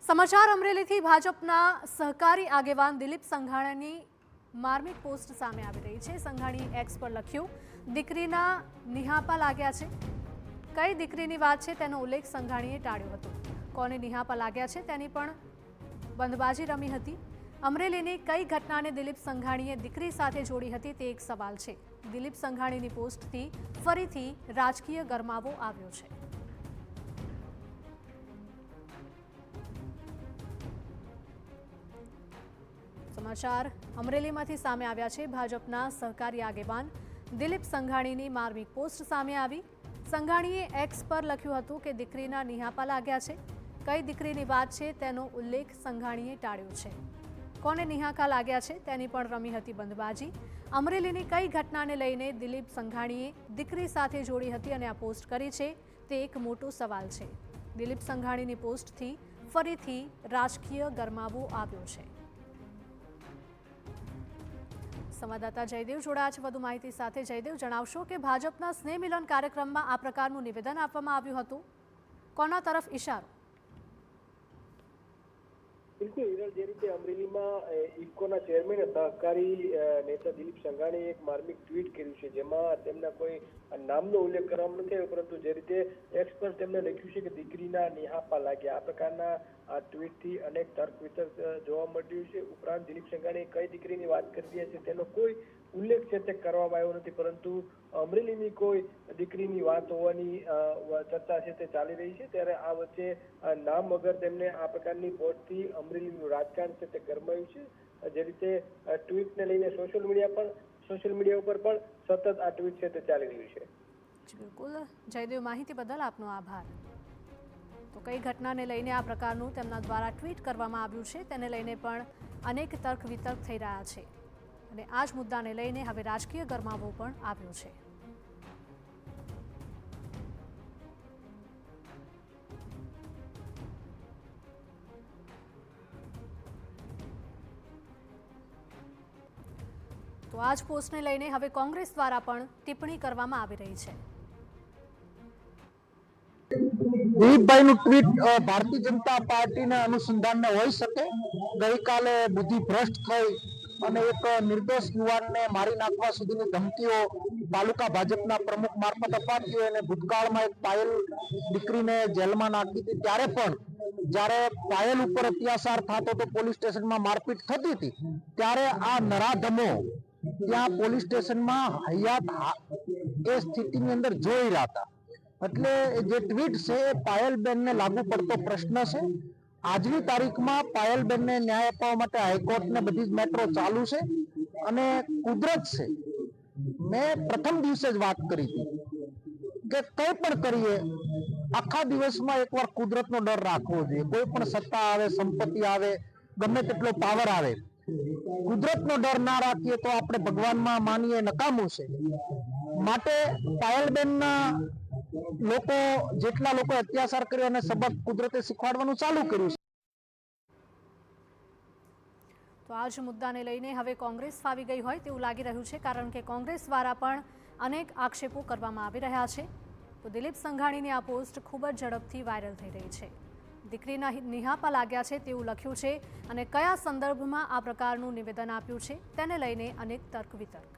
સમાચાર અમરેલીથી ભાજપના સહકારી આગેવાન દિલીપ સંઘાણીની માર્મિક પોસ્ટ સામે આવી રહી છે। સંઘાણીએ એક્સ પર લખ્યું, દીકરીના નિહાપા લાગ્યા છે। કઈ દીકરીની વાત છે તેનો ઉલ્લેખ સંઘાણીએ ટાળ્યો હતો। કોને નિહાપા લાગ્યા છે તેની પણ બંધબાજી રમી હતી। અમરેલીની કઈ ઘટનાને દિલીપ સંઘાણીએ દીકરી સાથે જોડી હતી તે એક સવાલ છે। દિલીપ સંઘાણીની પોસ્ટથી ફરીથી રાજકીય ગરમાવો આવ્યો છે। समाचार अमरेलीमांथी सामे आव्या छे। भाजपना सहकारी आगेवान दिलीप संघाणीनी मार्मिक पोस्ट सामे आवी। संघाणीए एक्स पर लख्युं हतुं के दीकरीना निहापा लाग्या छे। कई दीकरीनी वात छे तेनो उल्लेख संघाणीए टाळ्यो छे। कोने निहाका लाग्या छे तेनी पण रमी हती बंधबाजी। अमरेलीनी कई घटनाने लईने दिलीप संघाणीए दीकरी साथे जोड़ी हती अने आ पोस्ट करी छे ते एक मोटो सवाल छे। दिलीप संघाणीनी पोस्टथी फरीथी राजकीय गरमावो आव्यो छे। संवाददाता जयदेव जोड़ाया छे વધુ માહિતી સાથે। जयदेव, जणावशो કે ભાજપના સ્નેહ મિલન કાર્યક્રમમાં આ પ્રકારનું નિવેદન આપવામાં આવ્યું હતું, કોના તરફ ઇશારો? बिल्कुल हिरल, जे रीते अमरेलीमां इफकोना चेरमेन सहकारी नेता दिलीप संघाणीए एक मार्मिक ट्वीट कर्युं छे, जेमां तेमना कोई नामनो उल्लेख करवामां नथी आव्यो, परंतु जे रीते एक्स पर तेमणे लख्युं छे के दीकरीना निहापा लाग्या, आ प्रकारना आ ट्वीटथी अनेक तर्क वितर्क जोवा मळ्युं छे। उपरांत दिलीप संघाणीए कई दीकरीनी वात करी रह्या छे तेनो कोई उल्लेख छे ते करवामां आव्यो नथी, परंतु अमरेलीनी कोई दीकरीनी वात होवानी चर्चा छे ते चाली रही छे। त्यारे आ वच्चे नाम वगर तेमणे आ प्रकारनी पोस्टथी अमरेलीनुं राजकारण छे ते गरमायुं छे। जे रीते ट्वीटने लईने सोशल मीडिया पर पण सतत आ ट्वीट छे ते चाली रह्युं छे। बिल्कुल जयदेव, माहिती बदल आपनो आभार। तो कई घटनाने लईने आ प्रकारનું તેમના દ્વારા ટ્વીટ કરવામાં આવ્યું છે, તેને લઈને પણ અનેક તર્ક વિતર્ક થઈ રહ્યા છે અને આ જ મુદ્દાને લઈને હવે રાજકીય ગરમાવો પણ આવ્યો છે। તો આ જ પોસ્ટને લઈને હવે કોંગ્રેસ દ્વારા પણ ટિપ્પણી કરવામાં આવી રહી છે। દિલીપભાઈનું ટ્વીટ ભારતીય જનતા પાર્ટીના અનુસંધાનને હોઈ શકે। ગઈકાલે બુદ્ધિ ભ્રષ્ટ થઈ અને એક નિર્દોષ યુવાનને મારી નાખવા સુધીની ધમકીઓ તાલુકા ભાજપના પ્રમુખ મારફત અપાતી હોય અને ભૂતકાળમાં એક પાયલ દીકરીને જેલમાં નાખી હતી, ત્યારે પણ જ્યારે પાયલ ઉપર અત્યાચાર થતો તો પોલીસ સ્ટેશનમાં મારપીટ થતી હતી, ત્યારે આ નરાધમો ત્યાં પોલીસ સ્ટેશનમાં હયાત એ સ્થિતિની અંદર જોઈ રહ્યા હતા। એટલે જે ટ્વીટ છે એ પાયલબેનને લાગુ પડતો પ્રશ્ન છે। આજની તારીખમાં પાયલબેનને ન્યાય અપાવવા માટે હાઈકોર્ટને બધી જ મેટ્રો ચાલુ છે અને કુદરત છે। મેં પ્રથમ દિવસે જ વાત કરી હતી કે કંઈ પણ કરીએ આખા દિવસમાં એકવાર કુદરતનો ડર રાખવો જોઈએ। કોઈ પણ સત્તા આવે, સંપત્તિ આવે, ગમે તેટલો પાવર આવે, કુદરતનો ડર ના રાખીએ તો આપણે ભગવાનમાં માનીએ નકામું છે। માટે પાયલબેનના લોકો જેટલા લોકો અત્યાચાર કર્યો અને સબક કુદરતે શીખવાડવાનું ચાલુ કર્યું છે। તો આ જ મુદ્દાને લઈને હવે કોંગ્રેસ ફાવી ગઈ હોય તેવું લાગી રહ્યું છે, કારણ કે કોંગ્રેસ દ્વારા પણ અનેક આક્ષેપો કરવામાં આવી રહ્યા છે। તો દિલીપ સંઘાણીની આ પોસ્ટ ખૂબ જ ઝડપથી વાયરલ થઈ રહી છે। દીકરીના નિહાપા લાગ્યા છે તેવું લખ્યું છે અને કયા સંદર્ભમાં આ પ્રકારનું નિવેદન આપ્યું છે તેને લઈને અનેક તર્ક વિતર્ક।